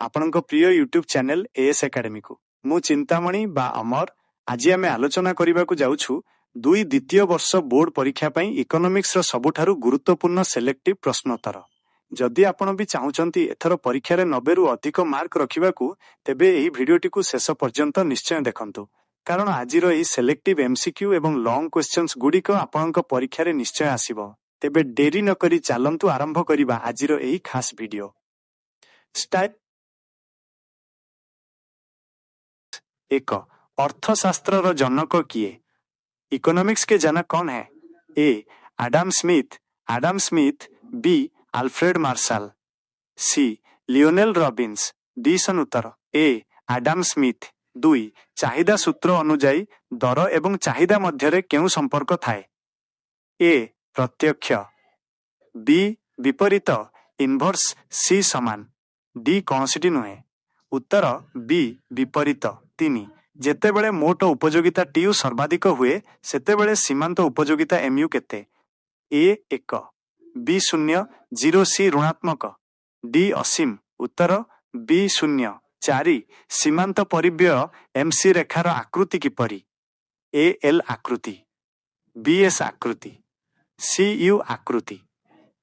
ଆପଣଙ୍କ ପ୍ରିୟ YouTube channel A S ଏକାଡେମୀକୁ। ମୁଁ ଚିନ୍ତାମଣି ବା ଅମର। ଆଜି ଆମେ ଆଲୋଚନା କରିବାକୁ ଯାଉଛୁ ଦ୍ୱିତୀୟ ବର୍ଷ ବୋର୍ଡ ପରୀକ୍ଷା ପାଇଁ ଇକୋନୋମିକ୍ସର ସବୁଠାରୁ ଗୁରୁତ୍ୱପୂର୍ଣ୍ଣ ସିଲେକ୍ଟିଭ ପ୍ରଶ୍ନୋତ୍ତର। ଯଦି ଆପଣ ବି ଚାହୁଁଛନ୍ତି ଏଥର ପରୀକ୍ଷାରେ 90ରୁ ଅଧିକ ମାର୍କ ରଖିବାକୁ, ତେବେ ଏହି ଭିଡିଓଟିକୁ ଶେଷ ପର୍ଯ୍ୟନ୍ତ ନିଶ୍ଚୟ ଦେଖନ୍ତୁ, କାରଣ ଆଜିର ଏହି ସିଲେକ୍ଟିଭ ଏମସିକ୍ୟୁ ଏବଂ ଲଙ୍ଗ କ୍ୱେଶ୍ଚନ୍ସ ଗୁଡ଼ିକ ଆପଣଙ୍କ ପରୀକ୍ଷାରେ ନିଶ୍ଚୟ ଆସିବ। ତେବେ ଡେରି ନକରି ଚାଲନ୍ତୁ ଆରମ୍ଭ କରିବା ଆଜିର ଏହି ଖାସ୍ ଭିଡିଓ। ଏକ, ଅର୍ଥଶାସ୍ତ୍ରର ଜନକ କିଏ? इकोनॉमिक्स के जनक कौन है? A. Adam Smith, B. Alfred Marshall, C. Lionel Robbins. D सन उत्तर ए. Adam Smith. 2. चाहिदा सूत्र अनुଯାୟୀ दर एवं चाहिदा मध्यरे केउं संपर्क थाए? ए. प्रत्यक्ष, बी. विपरीत इनवर्स, सी. समान, डी. कौनसिटी नुहे। उत्तर बी. विपरीत। 3. ଯେତେବେଳେ ମୋଟ ଉପଯୋଗିତା ଟିୟୁ ସର୍ବାଧିକ ହୁଏ ସେତେବେଳେ ସୀମାନ୍ତ ଉପଯୋଗିତା ଏମ୍ୟୁ କେତେ? ଏ 1, ବି 0, 0 ସି ଋଣାତ୍ମକ, ଡି ଅସୀମ। ଉତ୍ତର ବି 0। 4. ସୀମାନ୍ତ ପରିବ୍ୟୟ ଏମ୍ସି ରେଖାର ଆକୃତି କିପରି? ଏ ଏଲ୍ ଆକୃତି, ବି ଏସ୍ ଆକୃତି, ସି ୟୁ ଆକୃତି,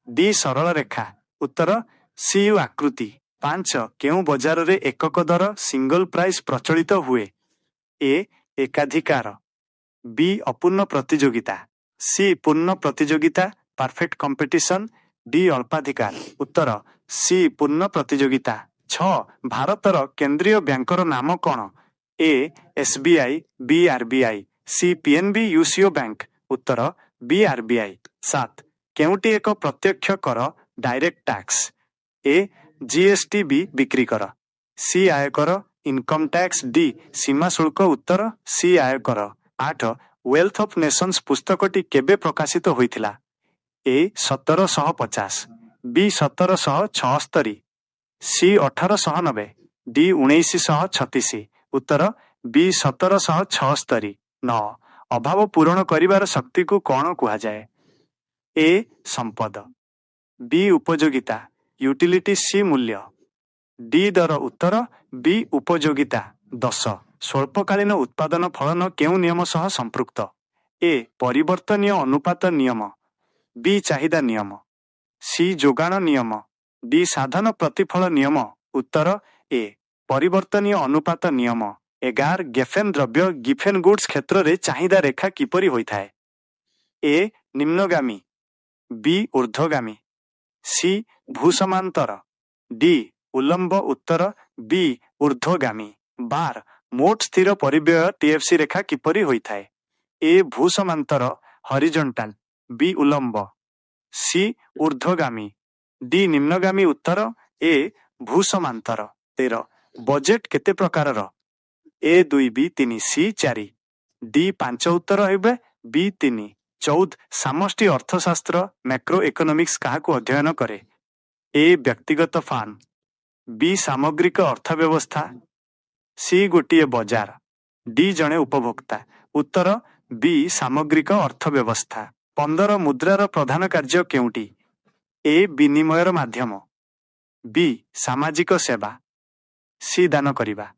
ଡି ସରଳ ରେଖା। ଉତ୍ତର ସି ୟୁ ଆକୃତି। 5. କେଉଁ ବଜାରରେ ଏକକ ଦର ସିଙ୍ଗଲ ପ୍ରାଇସ୍ ପ୍ରଚଳିତ ହୁଏ? ए. एकाधिकार, बी. अपूर्ण प्रतियोगिता, सी. पूर्ण प्रतियोगिता परफेक्ट कंपटीशन, डी. अल्पाधिकार। उत्तर सी. पूर्ण प्रतियोगिता। 6. भारतर केंद्रीय बैंकर नाम कौन? A. SBI, B. RBI, C. PNB UCO bank. उत्तर बी. आरबीआई। 7. केउटी एक प्रत्यक्ष कर direct tax? A. GST, B. बिक्री कर, सी. आयकर इनकम टैक्स, डी. सीमा शुल्क। उत्तर सी. आयकर। 8. वेल्थ ऑफ नेशंस पुस्तकटी केबे प्रकाशित होइथिला? ए. 1750, बी. 1776, सी. 1890, डी. 1936। उत्तर बी. 1776। 9. अभाव पूरण करिवार शक्ति को कौन कुहा जाए? ए. संपद, बी. उपयोगिता यूटिलिटी, सी. मूल्य, डी. दर। उत्तर बी. उपयोगिता। 10. स्वल्पकालीन उत्पादन फलन केउं नियम सह संपृक्त? ए. परिवर्तनीय अनुपात नियम, बी. चाहिदा नियम, सी. जोगाण नियम, डी. साधन प्रतिफल नियम। उत्तर ए. परिवर्तनीय अनुपात नियम। 11. गेफेन द्रव्य गिफेन गुड्स क्षेत्र रे चाहिदा रेखा किपरि होइथाए? ए. निम्नगामी, बी. ऊर्ध्वगामी, सी. भूसमांतर, डी. उल्लंब। उत्तर बी. ऊर्ध्वगामी। 12. मोट स्थिर परिव्यय टीएफसी रेखा किपरि होइथाए? ए. भूसमांतर हॉरिजॉन्टल, बी. उल्लंब, सी. ऊर्ध्वगामी, डी. निम्नगामी। उत्तर ए. भूसमांतर। 13. बजेट केते प्रकारर? ए. 2, बी. 3, सी. 4, डी. 5। उत्तर हेबे बी. 3। 14. समष्टि अर्थशास्त्र मैक्रो इकोनॉमिक्स काहाकु अध्ययन करे? ए. व्यक्तिगत फार्म, बी. सामग्रिक अर्थव्यवस्था, सी. गोटिए बजार, डी. जणे उपभोक्ता। उत्तर बी. सामग्रिक अर्थव्यवस्था। 15. मुद्रार प्रधान कार्य केउटी? ए. विनिमयर माध्यम, बी. सामाजिक सेवा, सी. दान करिबा,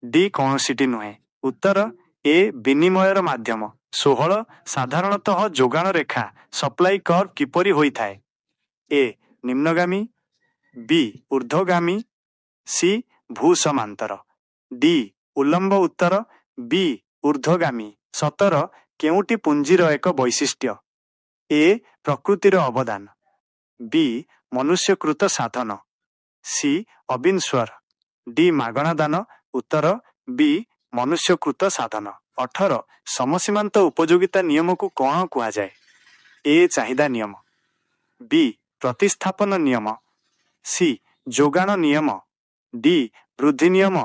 डी. कौनसिटी नुहे। उत्तर ए. विनिमयर माध्यम। 16. साधारणतः जोगाण रेखा सप्लाई कर्व किपरि होइथाए? ए. निम्नगामी, बी. ऊर्ध्वगामी, सी. भूसमांतर, डी. उल्लंब। उत्तर बी. ऊर्ध्वगामी। 17. केउटी पुंजीर एक वैशिष्ट्य? ए. प्रकृतिर अवदान, बी. मनुष्यकृत साधन, सी. अबिनस्वर, डी. मागणा दान। उत्तर बी. मनुष्यकृत साधन। 18. समसीमांत उपयोगिता नियम को कौन कुहा जाए? ए. चाहिदा नियम, बी. प्रतिस्थापन नियम, सी. जोगाण नियम, डी. वृद्धि नियम।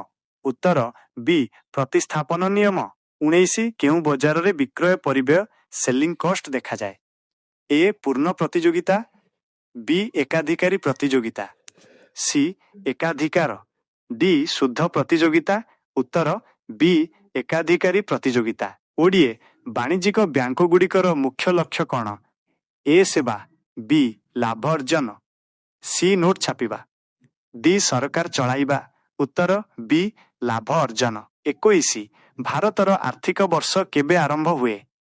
उत्तर बी. प्रतिस्थापन नियम। 19. केउं बजार रे विक्रय परिव्यय सेलिंग कॉस्ट देखा जाए? ए. पूर्ण प्रतियोगिता, बी. एकाधिकारी प्रतियोगिता, सी. एकाधिकार, डी. शुद्ध प्रतियोगिता। उत्तर बी. एकाधिकारी प्रतियोगिता। 20. वाणिज्यिक बैंक गुड़िकर मुख्य लक्ष्य कौन? ए. सेवा, बी. लाभ अर्जन, सी. नोट छापिबा, ଡି ସରକାର ଚଳାଇବା। ଉତ୍ତର ବି ଲାଭ ଅର୍ଜନ। 21 ଭାରତର ଆର୍ଥିକ ବର୍ଷ କେବେ ଆରମ୍ଭ ହୁଏ?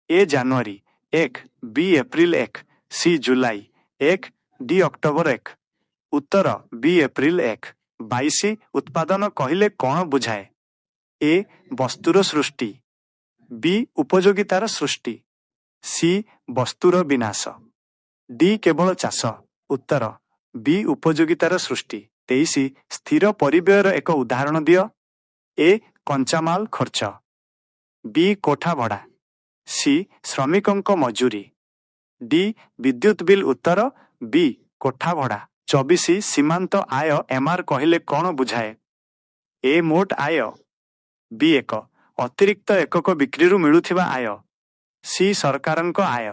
ଏ ଜାନୁଆରୀ 1, ବି ଏପ୍ରିଲ 1, ସି ଜୁଲାଇ 1, ଡି ଅକ୍ଟୋବର 1। ଉତ୍ତର ବି ଏପ୍ରିଲ 1। 22 ଉତ୍ପାଦନ କହିଲେ କ'ଣ ବୁଝାଏ? ଏ ବସ୍ତୁର ସୃଷ୍ଟି, ବି ଉପଯୋଗିତାର ସୃଷ୍ଟି, ସି ବସ୍ତୁର ବିନାଶ, ଡି କେବଳ ଚାଷ। ଉତ୍ତର ବି ଉପଯୋଗିତାର ସୃଷ୍ଟି। 23 ସ୍ଥିର ପରିବ୍ୟୟର ଏକ ଉଦାହରଣ ଦିଅ। ଏ କଞ୍ଚାମାଲ ଖର୍ଚ୍ଚ, ବି କୋଠା ଭଡ଼ା, ସି ଶ୍ରମିକଙ୍କ ମଜୁରୀ, ଡି ବିଦ୍ୟୁତ୍ ବିଲ୍। ଉତ୍ତର ବି କୋଠା ଭଡ଼ା। 24 ସୀମାନ୍ତ ଆୟ ଏମ୍ଆର୍ କହିଲେ କ'ଣ ବୁଝାଏ? ଏ ମୋଟ ଆୟ, ବି ଏକ ଅତିରିକ୍ତ ଏକକ ବିକ୍ରିରୁ ମିଳୁଥିବା ଆୟ, ସି ସରକାରଙ୍କ ଆୟ,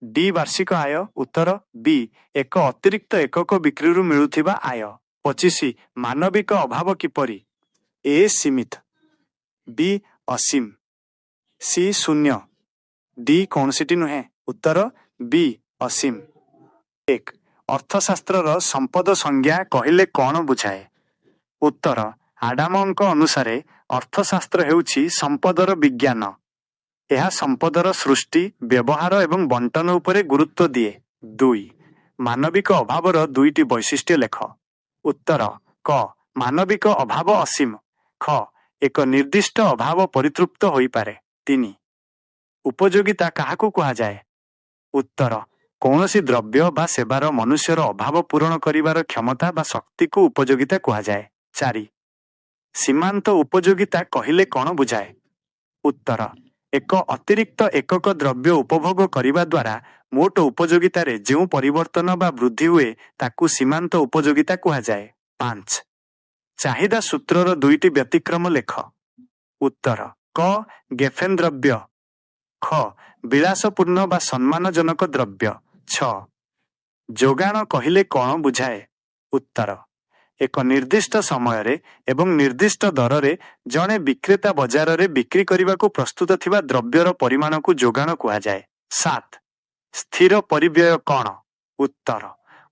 ଡି ବାର୍ଷିକ ଆୟ। ଉତ୍ତର ବି ଏକ ଅତିରିକ୍ତ ଏକକ ବିକ୍ରିରୁ ମିଳୁଥିବା ଆୟ। 25 ମାନବିକ ଅଭାବ କିପରି? ଏ ସୀମିତ, ବି ଅସୀମ, ସି ଶୂନ୍ୟ, ଡି କୌଣସିଟି ନୁହେଁ। ଉତ୍ତର ବି ଅସୀମ। 1 ଅର୍ଥଶାସ୍ତ୍ରର ସମ୍ପଦ ସଂଜ୍ଞା କହିଲେ କ'ଣ ବୁଝାଏ? ଉତ୍ତର ଆଡାମଙ୍କ ଅନୁସାରେ ଅର୍ଥଶାସ୍ତ୍ର ହେଉଛି ସମ୍ପଦର ବିଜ୍ଞାନ। ଏହା ସମ୍ପଦର ସୃଷ୍ଟି, ବ୍ୟବହାର ଏବଂ ବଣ୍ଟନ ଉପରେ ଗୁରୁତ୍ୱ ଦିଏ। 2 ମାନବିକ ଅଭାବର ଦୁଇଟି ବୈଶିଷ୍ଟ୍ୟ ଲେଖ। ଉତ୍ତର କ ମାନବିକ ଅଭାବ ଅସୀମ, ଖ ଏକ ନିର୍ଦ୍ଦିଷ୍ଟ ଅଭାବ ପରିତୃପ୍ତ ହୋଇପାରେ। 3 ଉପଯୋଗିତା କାହାକୁ କୁହାଯାଏ? ଉତ୍ତର କୌଣସି ଦ୍ରବ୍ୟ ବା ସେବାର ମନୁଷ୍ୟର ଅଭାବ ପୂରଣ କରିବାର କ୍ଷମତା ବା ଶକ୍ତିକୁ ଉପଯୋଗିତା କୁହାଯାଏ। 4 ସୀମାନ୍ତ ଉପଯୋଗିତା କହିଲେ କ'ଣ ବୁଝାଏ? ଉତ୍ତର ଏକ ଅତିରିକ୍ତ ଏକକ ଦ୍ରବ୍ୟ ଉପଭୋଗ କରିବା ଦ୍ୱାରା ମୋଟ ଉପଯୋଗିତାରେ ଯେଉଁ ପରିବର୍ତ୍ତନ ବା ବୃଦ୍ଧି ହୁଏ ତାକୁ ସୀମାନ୍ତ ଉପଯୋଗିତା କୁହାଯାଏ। 5 ଚାହିଦା ସୂତ୍ରର ଦୁଇଟି ବ୍ୟତିକ୍ରମ ଲେଖ। ଉତ୍ତର କ ଗେଫେନ ଦ୍ରବ୍ୟ, ଖ ବିଳାସପୂର୍ଣ୍ଣ ବା ସମ୍ମାନଜନକ ଦ୍ରବ୍ୟ। 6 ଯୋଗାଣ କହିଲେ କ'ଣ ବୁଝାଏ? ଉତ୍ତର ଏକ ନିର୍ଦ୍ଦିଷ୍ଟ ସମୟରେ ଏବଂ ନିର୍ଦ୍ଦିଷ୍ଟ ଦରରେ ଜଣେ ବିକ୍ରେତା ବଜାରରେ ବିକ୍ରି କରିବାକୁ ପ୍ରସ୍ତୁତ ଥିବା ଦ୍ରବ୍ୟର ପରିମାଣକୁ ଯୋଗାଣ କୁହାଯାଏ। 7 ସ୍ଥିର ପରିବ୍ୟୟ କ'ଣ? ଉତ୍ତର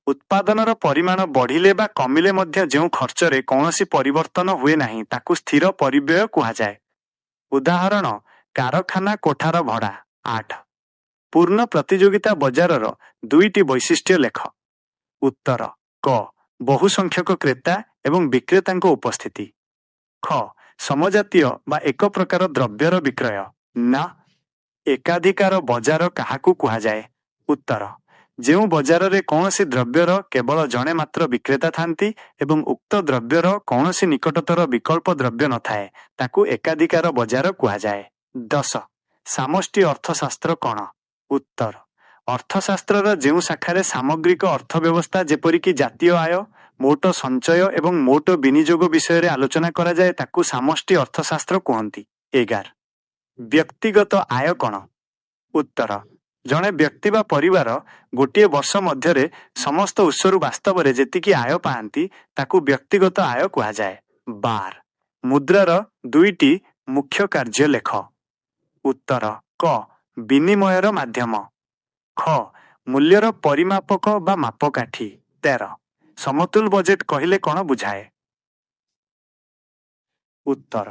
ଉତ୍ପାଦନର ପରିମାଣ ବଢ଼ିଲେ ବା କମିଲେ ମଧ୍ୟ ଯେଉଁ ଖର୍ଚ୍ଚରେ କୌଣସି ପରିବର୍ତ୍ତନ ହୁଏ ନାହିଁ ତାକୁ ସ୍ଥିର ପରିବ୍ୟୟ କୁହାଯାଏ। ଉଦାହରଣ କାରଖାନା କୋଠାର ଭଡ଼ା। 8 ପୂର୍ଣ୍ଣ ପ୍ରତିଯୋଗିତା ବଜାରର ଦୁଇଟି ବୈଶିଷ୍ଟ୍ୟ ଲେଖ। ଉତ୍ତର କ ବହୁ ସଂଖ୍ୟକ କ୍ରେତା ଏବଂ ବିକ୍ରେତାଙ୍କ ଉପସ୍ଥିତି, ଖ ସମଜାତୀୟ ବା ଏକ ପ୍ରକାର ଦ୍ରବ୍ୟର ବିକ୍ରୟ। ନା ଏକାଧିକାର ବଜାର କାହାକୁ କୁହାଯାଏ? ଉତ୍ତର ଯେଉଁ ବଜାରରେ କୌଣସି ଦ୍ରବ୍ୟର କେବଳ ଜଣେ ମାତ୍ର ବିକ୍ରେତା ଥାନ୍ତି ଏବଂ ଉକ୍ତ ଦ୍ରବ୍ୟର କୌଣସି ନିକଟତର ବିକଳ୍ପ ଦ୍ରବ୍ୟ ନଥାଏ ତାକୁ ଏକାଧିକାର ବଜାର କୁହାଯାଏ। 10 ସମଷ୍ଟି ଅର୍ଥଶାସ୍ତ୍ର କ'ଣ? ଉତ୍ତର ଅର୍ଥଶାସ୍ତ୍ରର ଯେଉଁ ଶାଖାରେ ସାମଗ୍ରିକ ଅର୍ଥବ୍ୟବସ୍ଥା ଯେପରିକି ଜାତୀୟ ଆୟ, ମୋଟ ସଞ୍ଚୟ ଏବଂ ମୋଟ ବିନିଯୋଗ ବିଷୟରେ ଆଲୋଚନା କରାଯାଏ ତାକୁ ସମଷ୍ଟି ଅର୍ଥଶାସ୍ତ୍ର କୁହନ୍ତି। 11 ବ୍ୟକ୍ତିଗତ ଆୟ କ'ଣ? ଉତ୍ତର ଜଣେ ବ୍ୟକ୍ତି ବା ପରିବାର ଗୋଟିଏ ବର୍ଷ ମଧ୍ୟରେ ସମସ୍ତ ଉତ୍ସରୁ ବାସ୍ତବରେ ଯେତିକି ଆୟ ପାଆନ୍ତି ତାକୁ ବ୍ୟକ୍ତିଗତ ଆୟ କୁହାଯାଏ। 12 ମୁଦ୍ରାର ଦୁଇଟି ମୁଖ୍ୟ କାର୍ଯ୍ୟ ଲେଖ। ଉତ୍ତର କ ବିନିମୟର ମାଧ୍ୟମ, ଖ ମୂଲ୍ୟର ପରିମାପକ ବା ମାପକାଠି। 13 ସମତୁଲ ବଜେଟ୍ କହିଲେ କ'ଣ ବୁଝାଏ? ଉତ୍ତର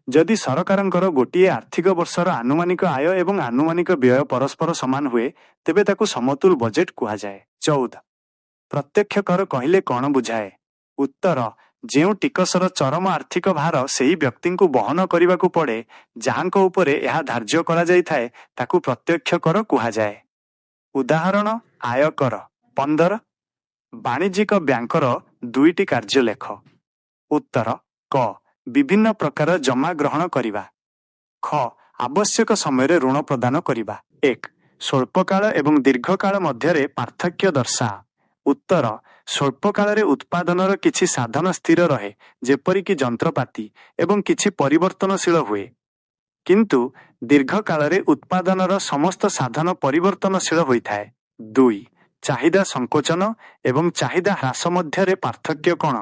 ଯଦି ସରକାରଙ୍କର ଗୋଟିଏ ଆର୍ଥିକ ବର୍ଷର ଆନୁମାନିକ ଆୟ ଏବଂ ଆନୁମାନିକ ବ୍ୟୟ ପରସ୍ପର ସମାନ ହୁଏ ତେବେ ତାକୁ ସମତୁଲ ବଜେଟ୍ କୁହାଯାଏ। 14 ପ୍ରତ୍ୟକ୍ଷ କର କହିଲେ କ'ଣ ବୁଝାଏ? ଉତ୍ତର ଯେଉଁ ଟିକସର ଚରମ ଆର୍ଥିକ ଭାର ସେହି ବ୍ୟକ୍ତିଙ୍କୁ ବହନ କରିବାକୁ ପଡ଼େ ଯାହାଙ୍କ ଉପରେ ଏହା ଧାର୍ଯ୍ୟ କରାଯାଇଥାଏ ତାକୁ ପ୍ରତ୍ୟକ୍ଷ କର କୁହାଯାଏ। ଉଦାହରଣ ଆୟକର। 15 ବାଣିଜ୍ୟିକ ବ୍ୟାଙ୍କର ଦୁଇଟି କାର୍ଯ୍ୟ ଲେଖ। ଉତ୍ତର କ ବିଭିନ୍ନ ପ୍ରକାର ଜମା ଗ୍ରହଣ କରିବା, ଖ ଆବଶ୍ୟକ ସମୟରେ ଋଣ ପ୍ରଦାନ କରିବା। 1 ସ୍ୱଳ୍ପକାଳ ଏବଂ ଦୀର୍ଘକାଳ ମଧ୍ୟରେ ପାର୍ଥକ୍ୟ ଦର୍ଶାଅ। ଉତ୍ତର ସ୍ୱଳ୍ପକାଳରେ ଉତ୍ପାଦନର କିଛି ସାଧନ ସ୍ଥିର ରହେ ଯେପରିକି ଯନ୍ତ୍ରପାତି ଏବଂ କିଛି ପରିବର୍ତ୍ତନଶୀଳ ହୁଏ, କିନ୍ତୁ ଦୀର୍ଘକାଳରେ ଉତ୍ପାଦନର ସମସ୍ତ ସାଧନ ପରିବର୍ତ୍ତନଶୀଳ ହୋଇଥାଏ। 2 ଚାହିଦା ସଂକୋଚନ ଏବଂ ଚାହିଦା ହ୍ରାସ ମଧ୍ୟରେ ପାର୍ଥକ୍ୟ କ'ଣ?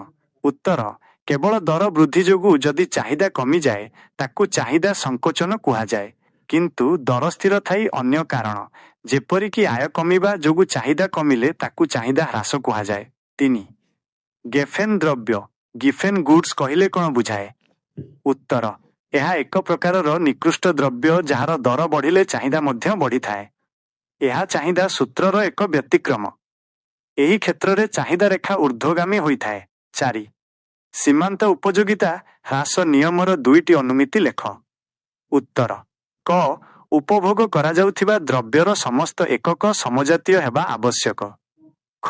ଉତ୍ତର କେବଳ ଦର ବୃଦ୍ଧି ଯୋଗୁଁ ଯଦି ଚାହିଦା କମିଯାଏ ତାକୁ ଚାହିଦା ସଂକୋଚନ କୁହାଯାଏ, କିନ୍ତୁ ଦର ସ୍ଥିର ଥାଇ ଅନ୍ୟ କାରଣ ଯେପରିକି ଆୟ କମିବା ଯୋଗୁଁ ଚାହିଦା କମିଲେ ତାକୁ ଚାହିଦା ହ୍ରାସ କୁହାଯାଏ। 3 ଗେଫେନ୍ ଦ୍ରବ୍ୟ ଗିଫେନ୍ ଗୁଡ୍ସ କହିଲେ କ'ଣ ବୁଝାଏ? ଉତ୍ତର, ଏହା ଏକ ପ୍ରକାରର ନିକୃଷ୍ଟ ଦ୍ରବ୍ୟ ଯାହାର ଦର ବଢ଼ିଲେ ଚାହିଦା ମଧ୍ୟ ବଢ଼ିଥାଏ। ଏହା ଚାହିଦା ସୂତ୍ରର ଏକ ବ୍ୟତିକ୍ରମ। ଏହି କ୍ଷେତ୍ରରେ ଚାହିଦା ରେଖା ଊର୍ଦ୍ଧ୍ୱଗାମୀ ହୋଇଥାଏ। 4. ସୀମାନ୍ତ ଉପଯୋଗିତା ହ୍ରାସ ନିୟମର 2ଟି ଅନୁମିତି ଲେଖ। ଉତ୍ତର, କ. ଉପଭୋଗ କରାଯାଉଥିବା ଦ୍ରବ୍ୟର ସମସ୍ତ ଏକକ ସମଜାତୀୟ ହେବା ଆବଶ୍ୟକ। ଖ.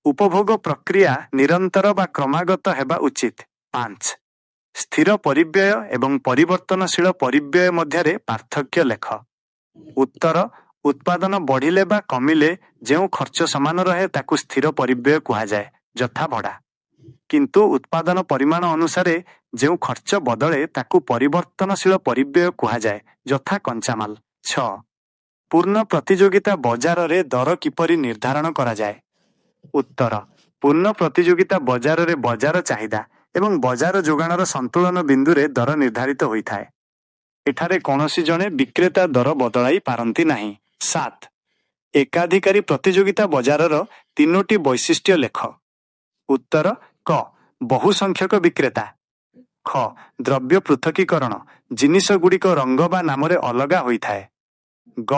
ଉପଭୋଗ ପ୍ରକ୍ରିୟା ନିରନ୍ତର ବା କ୍ରମାଗତ ହେବା ଉଚିତ। 5. ସ୍ଥିର ପରିବ୍ୟୟ ଏବଂ ପରିବର୍ତ୍ତନଶୀଳ ପରିବ୍ୟୟ ମଧ୍ୟରେ ପାର୍ଥକ୍ୟ ଲେଖ। ଉତ୍ତର, ଉତ୍ପାଦନ ବଢ଼ିଲେ ବା କମିଲେ ଯେଉଁ ଖର୍ଚ୍ଚ ସମାନ ରହେ ତାକୁ ସ୍ଥିର ପରିବ୍ୟୟ କୁହାଯାଏ, ଯଥା ଭଡ଼ା। କିନ୍ତୁ ଉତ୍ପାଦନ ପରିମାଣ ଅନୁସାରେ ଯେଉଁ ଖର୍ଚ୍ଚ ବଦଳେ ତାକୁ ପରିବର୍ତ୍ତନଶୀଳ ପରିବ୍ୟୟ କୁହାଯାଏ, ଯଥା କଞ୍ଚାମାଲ। 6. ପୂର୍ଣ୍ଣ ପ୍ରତିଯୋଗିତା ବଜାରରେ ଦର କିପରି ନିର୍ଦ୍ଧାରଣ କରାଯାଏ? ଉତ୍ତର, ପୂର୍ଣ୍ଣ ପ୍ରତିଯୋଗିତା ବଜାରରେ ବଜାର ଚାହିଦା ଏବଂ ବଜାର ଯୋଗାଣର ସନ୍ତୁଳନ ବିନ୍ଦୁରେ ଦର ନିର୍ଦ୍ଧାରିତ ହୋଇଥାଏ। ଏଠାରେ କୌଣସି ଜଣେ ବିକ୍ରେତା ଦର ବଦଳାଇ ପାରନ୍ତି ନାହିଁ। 7. ଏକାଧିକାରୀ ପ୍ରତିଯୋଗିତା ବଜାରର 3ଟି ବୈଶିଷ୍ଟ୍ୟ ଲେଖ। ଉତ୍ତର, କ. ବହୁ ସଂଖ୍ୟକ ବିକ୍ରେତା। ଖ. ଦ୍ରବ୍ୟ ପୃଥକୀକରଣ ଜିନିଷଗୁଡ଼ିକ ରଙ୍ଗ ବା ନାମରେ ଅଲଗା ହୋଇଥାଏ। ଗ.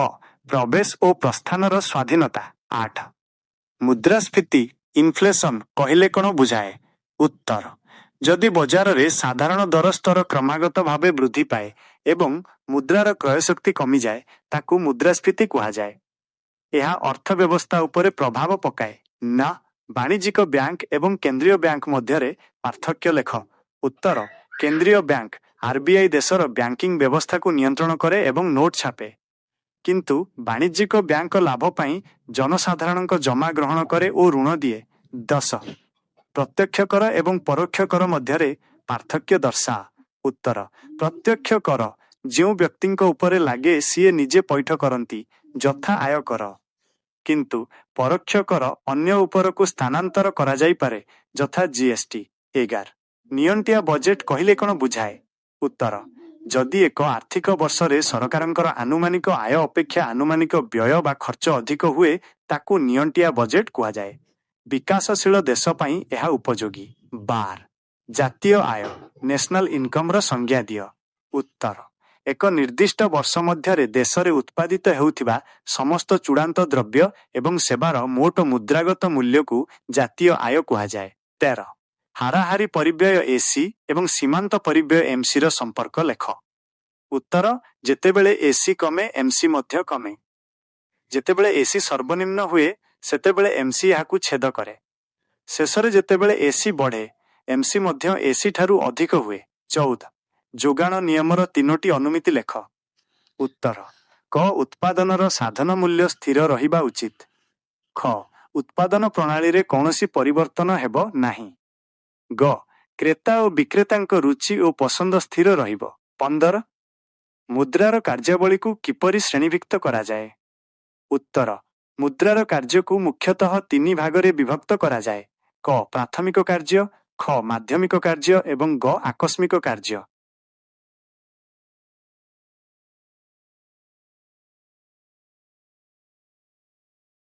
ପ୍ରବେଶ ଓ ପ୍ରସ୍ଥାନର ସ୍ୱାଧୀନତା। 8. ମୁଦ୍ରାସ୍ଫୀତି ଇନଫ୍ଲେସନ କହିଲେ କ'ଣ ବୁଝାଏ? ଉତ୍ତର, ଯଦି ବଜାରରେ ସାଧାରଣ ଦର ସ୍ତର କ୍ରମାଗତ ଭାବେ ବୃଦ୍ଧି ପାଏ ଏବଂ ମୁଦ୍ରାର କ୍ରୟଶକ୍ତି କମିଯାଏ ତାକୁ ମୁଦ୍ରାସ୍ଫୀତି କୁହାଯାଏ। ଏହା ଅର୍ଥବ୍ୟବସ୍ଥା ଉପରେ ପ୍ରଭାବ ପକାଏ ନା? ବାଣିଜ୍ୟିକ ବ୍ୟାଙ୍କ ଏବଂ କେନ୍ଦ୍ରୀୟ ବ୍ୟାଙ୍କ ମଧ୍ୟରେ ପାର୍ଥକ୍ୟ ଲେଖ। ଉତ୍ତର, କେନ୍ଦ୍ରୀୟ ବ୍ୟାଙ୍କ RBI ଦେଶର ବ୍ୟାଙ୍କିଂ ବ୍ୟବସ୍ଥାକୁ ନିୟନ୍ତ୍ରଣ କରେ ଏବଂ ନୋଟ୍ ଛାପେ। କିନ୍ତୁ ବାଣିଜ୍ୟିକ ବ୍ୟାଙ୍କ ଲାଭ ପାଇଁ ଜନସାଧାରଣଙ୍କ ଜମା ଗ୍ରହଣ କରେ ଓ ଋଣ ଦିଏ। 10. ପ୍ରତ୍ୟକ୍ଷ କର ଏବଂ ପରୋକ୍ଷ କର ମଧ୍ୟରେ ପାର୍ଥକ୍ୟ ଦର୍ଶା। ଉତ୍ତର, ପ୍ରତ୍ୟକ୍ଷ କର ଯେଉଁ ବ୍ୟକ୍ତିଙ୍କ ଉପରେ ଲାଗେ ସିଏ ନିଜେ ପୈଠ କରନ୍ତି, ଯଥା ଆୟକର। କିନ୍ତୁ ପରୋକ୍ଷ କର ଅନ୍ୟ ଉପରକୁ ସ୍ଥାନାନ୍ତର କରାଯାଇପାରେ, ଯଥା GST। 11. ନିଅଣ୍ଟିଆ ବଜେଟ୍ କହିଲେ କ'ଣ ବୁଝାଏ? ଉତ୍ତର, ଯଦି ଏକ ଆର୍ଥିକ ବର୍ଷରେ ସରକାରଙ୍କର ଆନୁମାନିକ ଆୟ ଅପେକ୍ଷା ଆନୁମାନିକ ବ୍ୟୟ ବା ଖର୍ଚ୍ଚ ଅଧିକ ହୁଏ ତାକୁ ନିଅଣ୍ଟିଆ ବଜେଟ୍ କୁହାଯାଏ। ବିକାଶଶୀଳ ଦେଶ ପାଇଁ ଏହା ଉପଯୋଗୀ। 12. ଜାତୀୟ ଆୟ ନ୍ୟାସନାଲ ଇନକମର ସଂଜ୍ଞା ଦିଅ। ଉତ୍ତର, ଏକ ନିର୍ଦ୍ଦିଷ୍ଟ ବର୍ଷ ମଧ୍ୟରେ ଦେଶରେ ଉତ୍ପାଦିତ ହେଉଥିବା ସମସ୍ତ ଚୂଡ଼ାନ୍ତ ଦ୍ରବ୍ୟ ଏବଂ ସେବାର ମୋଟ ମୁଦ୍ରାଗତ ମୂଲ୍ୟକୁ ଜାତୀୟ ଆୟ କୁହାଯାଏ। 13. ହାରାହାରି ପରିବ୍ୟୟ AC ଏବଂ ସୀମାନ୍ତ ପରିବ୍ୟୟ MCର ସମ୍ପର୍କ ଲେଖ। ଉତ୍ତର, ଯେତେବେଳେ AC କମେ MC ମଧ୍ୟ କମେ। ଯେତେବେଳେ AC ସର୍ବନିମ୍ନ ହୁଏ ସେତେବେଳେ MC ଏହାକୁ ଛେଦ କରେ। ଶେଷରେ ଯେତେବେଳେ AC ବଢ଼େ MC ମଧ୍ୟ AC ଠାରୁ ଅଧିକ ହୁଏ। 14. ଯୋଗାଣ ନିୟମର 3ଟି ଅନୁମିତି ଲେଖ। ଉତ୍ତର, କ. ଉତ୍ପାଦନର ସାଧନ ମୂଲ୍ୟ ସ୍ଥିର ରହିବା ଉଚିତ। ଖ. ଉତ୍ପାଦନ ପ୍ରଣାଳୀରେ କୌଣସି ପରିବର୍ତ୍ତନ ହେବ ନାହିଁ। ଗ. କ୍ରେତା ଓ ବିକ୍ରେତାଙ୍କ ରୁଚି ଓ ପସନ୍ଦ ସ୍ଥିର ରହିବ। 15. ମୁଦ୍ରାର କାର୍ଯ୍ୟାବଳୀକୁ କିପରି ଶ୍ରେଣୀଭୁକ୍ତ କରାଯାଏ? ଉତ୍ତର, ମୁଦ୍ରାର କାର୍ଯ୍ୟକୁ ମୁଖ୍ୟତଃ 3 ଭାଗରେ ବିଭକ୍ତ କରାଯାଏ। କ. ପ୍ରାଥମିକ କାର୍ଯ୍ୟ, ଖ. ମାଧ୍ୟମିକ କାର୍ଯ୍ୟ ଏବଂ ଗ. ଆକସ୍ମିକ କାର୍ଯ୍ୟ।